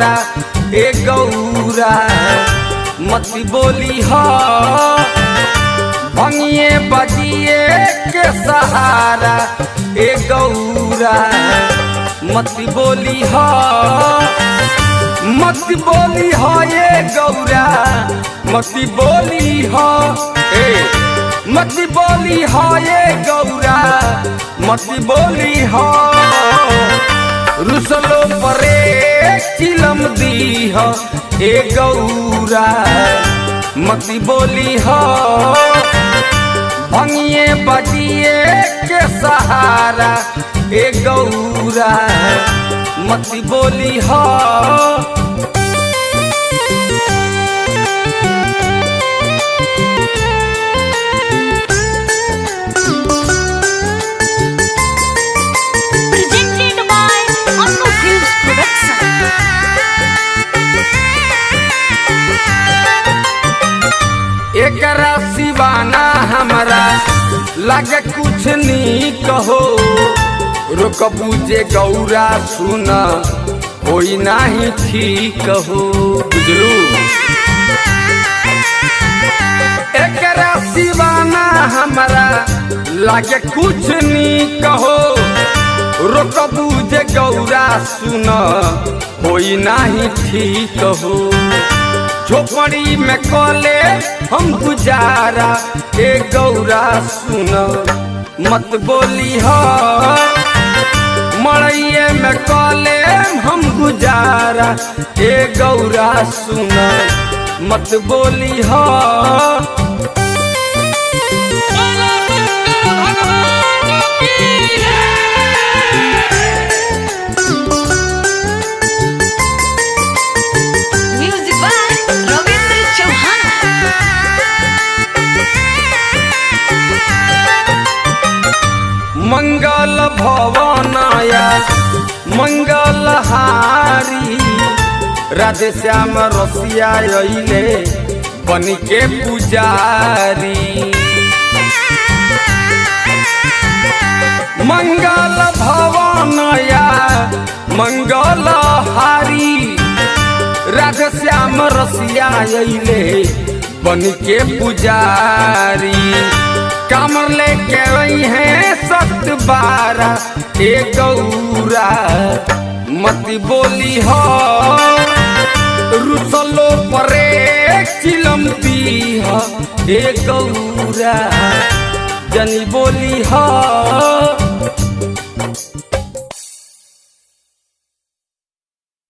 सहारा ए गौरा मत बोली हो भंगिए बजिए के सहारा ए गौरा मत बोली हो ये गौरा मत बोली हो मत बोली हो ये गौरा मत बोली हो रुसलो परे चिलम दी हो ए गौरा मत बोली हो भंगिए बजिए के सहारा ए गौरा मत बोली हो एकरा सिवाना हमरा लगे कुछ नहीं कहो रुक पूजे गौरा सुना कोई नहीं ठीक हो बुझलू एकरा सिवाना हमरा लगे कुछ नहीं कहो रुक पूजे गौरा सुना कोई नहीं ठीक हो झोपड़ी में कोले हम गुजारा ए गौरा सुन मत बोली हो मड़ैये में कोले हम गुजारा ए गौरा सुन मत बोली हो मंगल भवनाया मंगल हारी राधे श्याम रसिया अइले बन के पुजारी मंगल भवनाया मंगल हारी राधे श्याम रसिया अइले बन के पुजारी कामर लेके आई है सत बारा ए गौरा मत बोली हो रुसलो परे चिलम दी हो ए गौरा जनी बोली हो